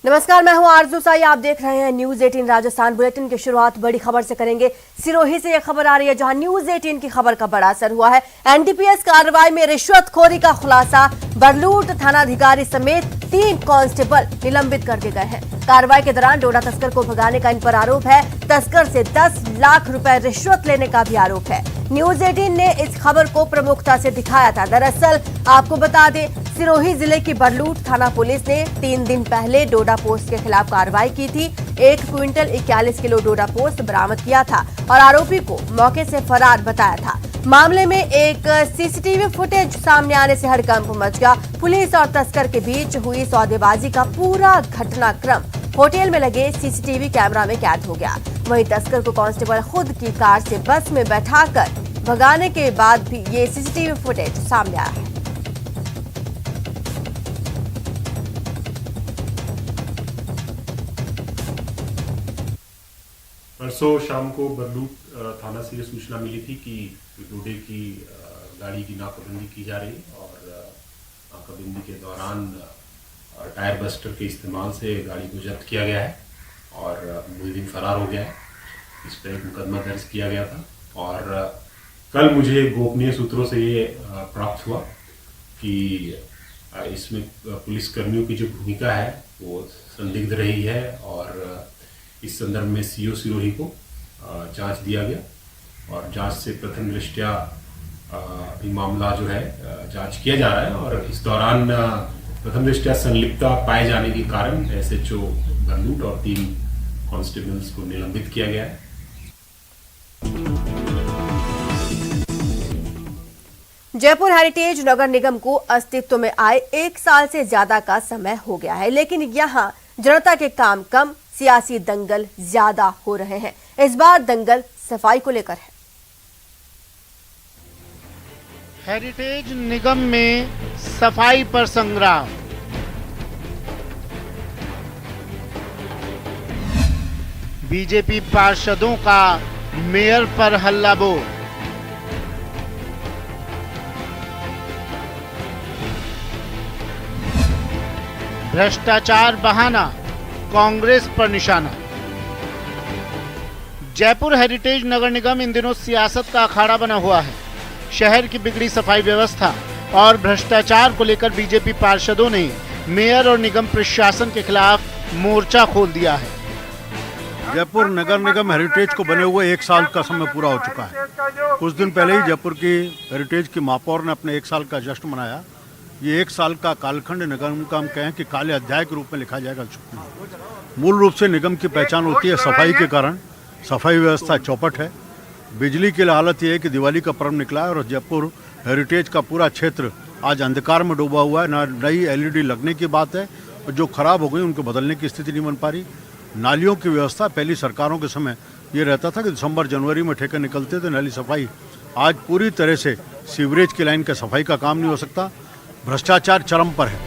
नमस्कार, मैं हूं आरजू साई। आप देख रहे हैं न्यूज 18 राजस्थान बुलेटिन की शुरुआत बड़ी खबर से करेंगे। सिरोही से यह खबर आ रही है जहां न्यूज 18 की खबर का बड़ा असर हुआ है। एनडीपीएस कार्रवाई में रिश्वतखोरी का खुलासा, बरलूट थानाधिकारी समेत 3 कांस्टेबल निलंबित कर दिए गए हैं। कार्रवाई के दौरान डोडा तस्कर को भगाने का इन पर आरोप है। तस्कर से 10 लाख रुपए रिश्वत लेने का भी आरोप है। न्यूज 18 ने इस खबर को प्रमुखता से दिखाया था। दरअसल आपको बता दें, सिरोही जिले की बरलूट थाना पुलिस ने 3 दिन पहले डोडा पोस्ट के खिलाफ कार्रवाई की थी। 1 क्विंटल 41 किलो डोडा पोस्ट बरामद किया था और आरोपी को मौके से फरार बताया था। मामले में एक सीसीटीवी फुटेज सामने आने से हड़कंप मच गया। पुलिस और तस्कर के बीच हुई सौदेबाजी का पूरा घटनाक्रम होटल में लगे सीसीटीवी कैमरा में कैद हो गया। वहीं तस्कर को कांस्टेबल खुद की कार से बस में बैठाकर भगाने के बाद भी ये सीसीटीवी फुटेज सामने आया है। परसों शाम को बरलूट थाना से ये सूचना मिली थी कि डोडे की गाड़ी की नाकाबंदी की जा रही और नाकाबंदी के दौरान टायर बस्टर के इस्तेमाल से गाड़ी को जब्त किया गया है और मुलजिम फरार हो गया है। इस पर एक मुकदमा दर्ज किया गया था और कल मुझे गोपनीय सूत्रों से ये प्राप्त हुआ कि इसमें पुलिसकर्मियों की जो भूमिका है वो संदिग्ध रही है और इस संदर्भ में सीओ सिरोही को जांच दिया गया और जांच से प्रथम दृष्टया अभी मामला जो है जांच किया जा रहा है और इस दौरान प्रथम दृष्टया संलिप्तता पाए जाने के कारण एसएचओ बरलूट और 3 कांस्टेबल्स को निलंबित किया गया है। जयपुर हेरिटेज नगर निगम को अस्तित्व में आए 1 साल से ज्यादा का समय हो गया है, लेकिन यहां जनता के काम कम, सियासी दंगल ज्यादा हो रहे हैं। इस बार दंगल सफाई को लेकर है। हेरिटेज निगम में सफाई पर संग्राम। बीजेपी पार्षदों का मेयर पर हल्ला बोल। भ्रष्टाचार बहाना, कांग्रेस पर निशाना। जयपुर हेरिटेज नगर निगम इन दिनों सियासत का अखाड़ा बना हुआ है। शहर की बिगड़ी सफाई व्यवस्था और भ्रष्टाचार को लेकर बीजेपी पार्षदों ने मेयर और निगम प्रशासन के खिलाफ मोर्चा खोल दिया है। जयपुर नगर निगम हेरिटेज को बने हुए 1 साल का समय पूरा हो चुका है। कुछ दिन पहले ही जयपुर की हेरिटेज की महापौर ने अपने 1 साल का जश्न मनाया। ये 1 साल का कालखंड निगम का हम कहें कि काले अध्याय के रूप में लिखा जाएगा। मूल रूप से निगम की पहचान होती है सफाई के कारण। सफाई व्यवस्था चौपट है। बिजली की हालत ये है कि दिवाली का पर्व निकला है और जयपुर हेरिटेज का पूरा क्षेत्र आज अंधकार में डूबा हुआ है। नई एलईडी लगने की बात है और जो खराब हो गई उनको बदलने की स्थिति नहीं बन पा रही। नालियों की व्यवस्था पहली सरकारों के समय ये रहता था कि दिसंबर जनवरी में ठेके निकलते थे नाली सफाई। आज पूरी तरह से सीवरेज की लाइन का सफाई का काम नहीं हो सकता। भ्रष्टाचार चरम पर है।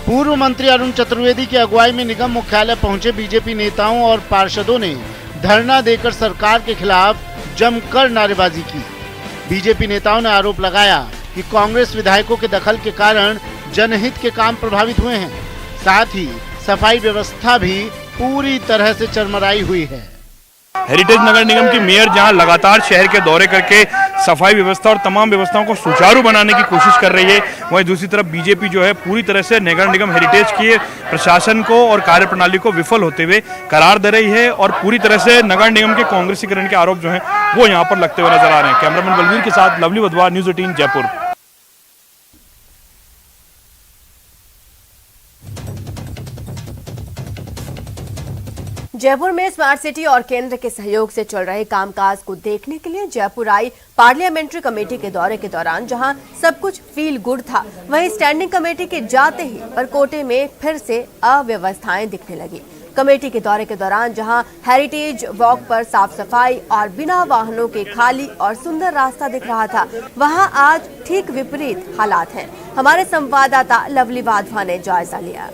पूर्व मंत्री अरुण चतुर्वेदी की अगुवाई में निगम मुख्यालय पहुंचे बीजेपी नेताओं और पार्षदों ने धरना देकर सरकार के खिलाफ जमकर नारेबाजी की। बीजेपी नेताओं ने आरोप लगाया कि कांग्रेस विधायकों के दखल के कारण जनहित के काम प्रभावित हुए हैं। साथ ही सफाई व्यवस्था भी पूरी तरह से चरमराई हुई है। हेरिटेज नगर निगम की मेयर जहां लगातार शहर के दौरे करके सफाई व्यवस्था और तमाम व्यवस्थाओं को सुचारू बनाने की कोशिश कर रही है, वहीं दूसरी तरफ बीजेपी जो है पूरी तरह से नगर निगम हेरिटेज के प्रशासन को और कार्यप्रणाली को विफल होते हुए करार दे रही है और पूरी तरह से नगर निगम के कांग्रेसीकरण के आरोप जो है वो यहाँ पर लगते हुए नजर आ रहे हैं। कैमरामैन बलवीर के साथ लवली वधवा, न्यूज 18 जयपुर। जयपुर में स्मार्ट सिटी और केंद्र के सहयोग से चल रहे कामकाज को देखने के लिए जयपुर आई पार्लियामेंट्री कमेटी के दौरे के दौरान जहां सब कुछ फील गुड था, वहीं स्टैंडिंग कमेटी के जाते ही परकोटे में फिर से अव्यवस्थाएं दिखने लगी। कमेटी के दौरे के दौरान जहां हेरिटेज वॉक पर साफ सफाई और बिना वाहनों के खाली और सुंदर रास्ता दिख रहा था, वहां आज ठीक विपरीत हालात हैं। हमारे संवाददाता लवली वाधवा ने जायजा लिया।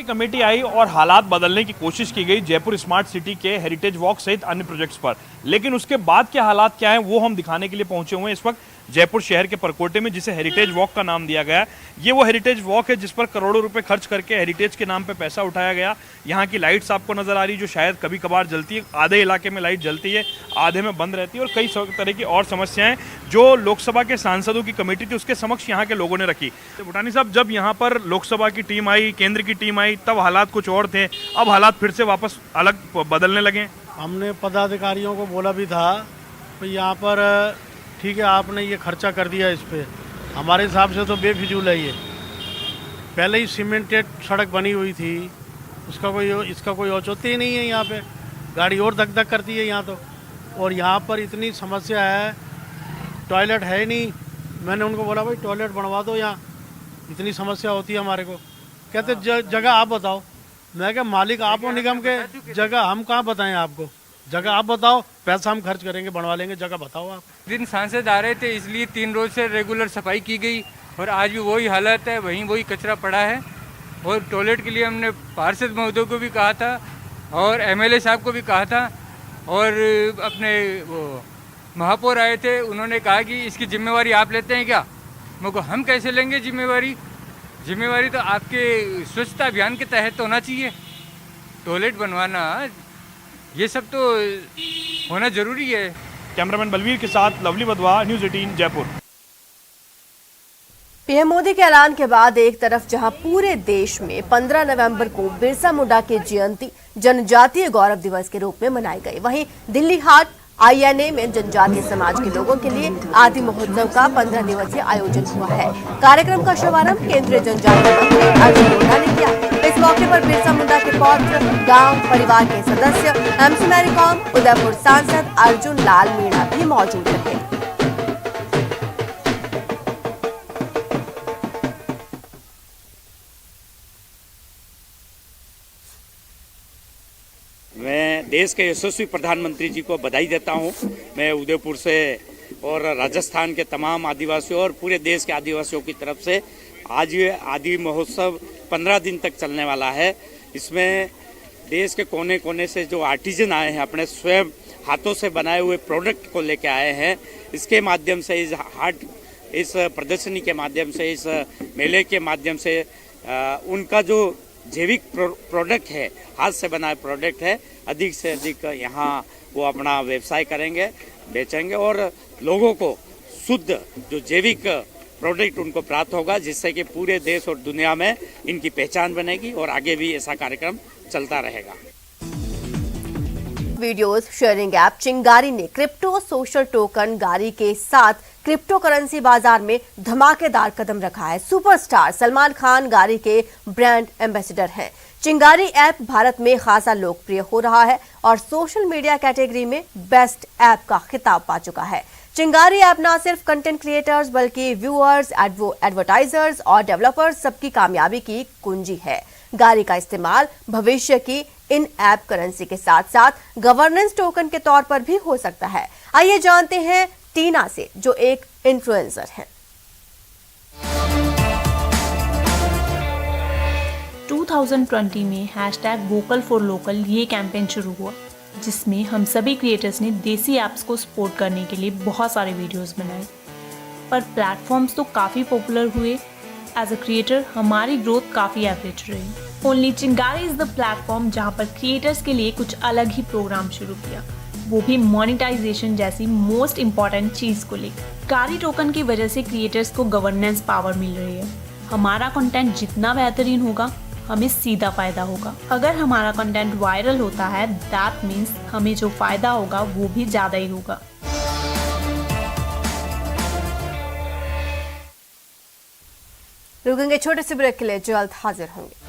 कमेटी आई और हालात बदलने की कोशिश की गई जयपुर स्मार्ट सिटी के हेरिटेज वॉक सहित अन्य प्रोजेक्ट्स पर, लेकिन उसके बाद के हालात क्या हैं वो हम दिखाने के लिए पहुंचे हुए हैं। इस वक्त जयपुर शहर के परकोटे में, जिसे हेरिटेज वॉक का नाम दिया गया। ये वो हेरिटेज वॉक है जिस पर करोड़ों रुपए खर्च करके हेरिटेज के नाम पे पैसा उठाया गया। यहाँ की लाइट्स आपको नजर आ रही जो शायद कभी कभार जलती है, आधे इलाके में लाइट जलती है, आधे में बंद रहती है, और कई तरह की और समस्याएं जो लोकसभा के सांसदों की कमेटी थी उसके समक्ष यहाँ के लोगों ने रखी। तो भूटानी साहब, जब यहाँ पर लोकसभा की टीम आई, केंद्र की टीम आई, तब हालात कुछ और थे, अब हालात फिर से वापस अलग बदलने लगे। हमने पदाधिकारियों को बोला भी था कि यहाँ पर ठीक है, आपने ये खर्चा कर दिया इस पर, हमारे हिसाब से तो बेफिजूल है ये। पहले ही सीमेंटेड सड़क बनी हुई थी, इसका कोई औचित्य ही नहीं है। यहाँ पे गाड़ी और धक धक करती है यहाँ तो। और यहाँ पर इतनी समस्या है, टॉयलेट है ही नहीं। मैंने उनको बोला भाई टॉयलेट बनवा दो, यहाँ इतनी समस्या होती है हमारे को। कहते जगह आप बताओ। मैं क्या मालिक आप हो निगम के, जगह हम कहाँ बताएं आपको, जगह आप बताओ, पैसा हम खर्च करेंगे, बनवा लेंगे, जगह बताओ आप। दिन सांसद आ रहे थे इसलिए 3 रोज से रेगुलर सफाई की गई और आज भी वही हालत है, वहीं वही कचरा पड़ा है। और टॉयलेट के लिए हमने पार्षद महोदय को भी कहा था और एमएलए साहब को भी कहा था, और अपने वो महापौर आए थे, उन्होंने कहा कि इसकी जिम्मेवारी आप लेते हैं क्या। मैं को हम कैसे लेंगे जिम्मेवारी तो आपके स्वच्छता अभियान के तहत होना चाहिए। टॉयलेट बनवाना ये सब तो होना जरूरी है। कैमरामैन बलवीर के साथ lovely Wadhwa, news 18 Jaipur. PM Modi के ऐलान के बाद एक तरफ जहां पूरे देश में 15 नवंबर को बिरसा मुंडा की जयंती जनजातीय गौरव दिवस के रूप में मनाई गई, वहीं दिल्ली हाट आईएनए में जनजातीय समाज के लोगों के लिए आदि महोत्सव का 15 दिवसीय आयोजन हुआ है। कार्यक्रम का शुभारंभ केंद्रीय जनजातीय मंत्री अर्जुन मुंडा ने किया। इस मौके पर बिरसा मुंडा के पौत्र, गांव परिवार के सदस्य, एमसी मैरी कॉम, उदयपुर सांसद अर्जुन लाल मीणा भी मौजूद रहे। मैं देश के यशस्वी प्रधानमंत्री जी को बधाई देता हूं। मैं उदयपुर से और राजस्थान के तमाम आदिवासियों और पूरे देश के आदिवासियों की तरफ से आज ये आदि महोत्सव 15 दिन तक चलने वाला है। इसमें देश के कोने कोने से जो आर्टिजन आए हैं, अपने स्वयं हाथों से बनाए हुए प्रोडक्ट को लेके आए हैं। इसके माध्यम से इस प्रदर्शनी के माध्यम से, इस मेले के माध्यम से उनका जो जैविक प्रोडक्ट है, हाथ से बनाए प्रोडक्ट है, अधिक से अधिक यहाँ वो अपना व्यवसाय करेंगे, बेचेंगे और लोगों को शुद्ध जो जैविक प्रोडक्ट उनको प्राप्त होगा, जिससे कि पूरे देश और दुनिया में इनकी पहचान बनेगी और आगे भी ऐसा कार्यक्रम चलता रहेगा। वीडियोस शेयरिंग ऐप चिंगारी ने क्रिप्टो सोशल टोकन गारी के साथ क्रिप्टो करेंसी बाजार में धमाकेदार कदम रखा है। सुपरस्टार सलमान खान गारी के ब्रांड एम्बेसडर हैं। चिंगारी ऐप भारत में खासा लोकप्रिय हो रहा है और सोशल मीडिया कैटेगरी में बेस्ट ऐप का खिताब पा चुका है। चिंगारी ऐप न सिर्फ कंटेंट क्रिएटर्स बल्कि व्यूअर्स, एडवर्टाइजर्स और डेवलपर्स सबकी कामयाबी की कुंजी है। गारी का इस्तेमाल भविष्य की इन ऐप करेंसी के साथ साथ गवर्नेंस टोकन के तौर पर भी हो सकता है। आइए जानते हैं टीना से, जो एक इन्फ्लुएंसर हैं। 2020 में #VocalForLocal ये कैंपेन शुरू हुआ, जिसमें हम सभी क्रिएटर्स ने देसी ऐप्स को सपोर्ट करने के लिए बहुत सारे वीडियोस बनाए। पर प्लेटफॉर्म्स तो काफ़ी पॉपुलर हुए, एज अ क्रिएटर हमारी ग्रोथ काफ़ी एवरेज रही। ओनली चिंगारी इज़ द प्लेटफॉर्म जहाँ पर क्रिएटर्स के लिए कुछ अलग ही प्रोग्राम शुरू किया, वो भी मोनेटाइजेशन जैसी मोस्ट इम्पॉर्टेंट चीज़ को लेकर। गारी टोकन की वजह से क्रिएटर्स को गवर्नेंस पावर मिल रही है। हमारा कंटेंट जितना बेहतरीन होगा, हमें सीधा फ़ायदा होगा। अगर हमारा कंटेंट वायरल होता है, दैट मीन्स हमें जो फ़ायदा होगा वो भी ज़्यादा ही होगा। रुकेंगे छोटे से ब्रेक के लिए, जल्द हाजिर होंगे।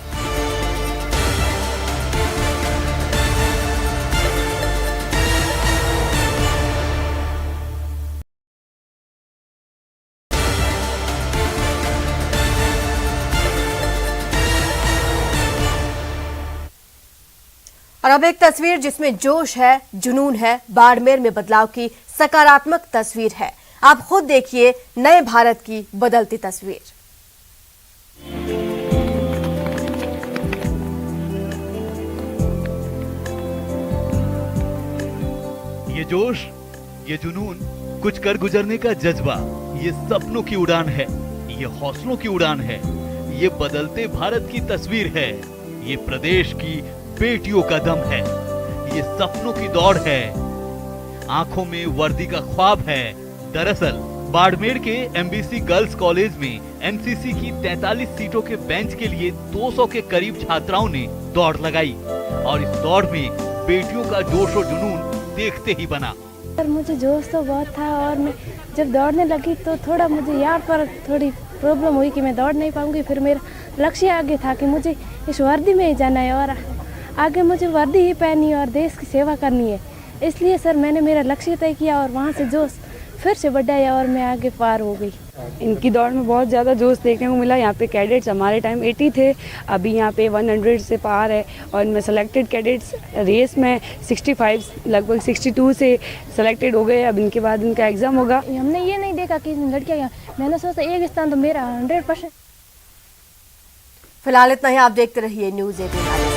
और अब एक तस्वीर जिसमें जोश है, जुनून है, बाड़मेर में बदलाव की सकारात्मक तस्वीर है। आप खुद देखिए नए भारत की बदलती तस्वीर। ये जोश ये जुनून, कुछ कर गुजरने का जज्बा, ये सपनों की उड़ान है, ये हौसलों की उड़ान है, ये बदलते भारत की तस्वीर है, ये प्रदेश की बेटियों का दम है, ये सपनों की दौड़ है, आंखों में वर्दी का ख्वाब है। दरअसल बाड़मेर के एमबीसी गर्ल्स कॉलेज में एनसीसी की 43 सीटों के बेंच के लिए 200 के करीब छात्राओं ने दौड़ लगाई और इस दौड़ में बेटियों का जोश और जुनून देखते ही बना। सर मुझे जोश तो बहुत था और मैं जब दौड़ने लगी तो थोड़ा मुझे यहाँ पर थोड़ी प्रॉब्लम हुई कि मैं दौड़ नहीं पाऊंगी। फिर मेरा लक्ष्य आगे था कि मुझे इस वर्दी में ही जाना है और आगे मुझे वर्दी ही पहननी है और देश की सेवा करनी है। इसलिए सर मैंने मेरा लक्ष्य तय किया और वहाँ से जोश फिर से बढ़ाया और मैं आगे पार हो गई। इनकी दौड़ में बहुत ज़्यादा जोश देखने को मिला। यहाँ पे कैडेट्स हमारे टाइम 80 थे, अभी यहाँ पे 100 से पार है और इनमें सेलेक्टेड कैडेट्स रेस में 65 लगभग 62 से सेलेक्टेड हो गए। अब इनके बाद इनका एग्ज़ाम होगा। हमने ये नहीं देखा कि लड़कियाँ, मैंने सोचा एक स्थान तो मेरा 100%। फिलहाल इतना ही, आप देखते रहिए न्यूज़ 18।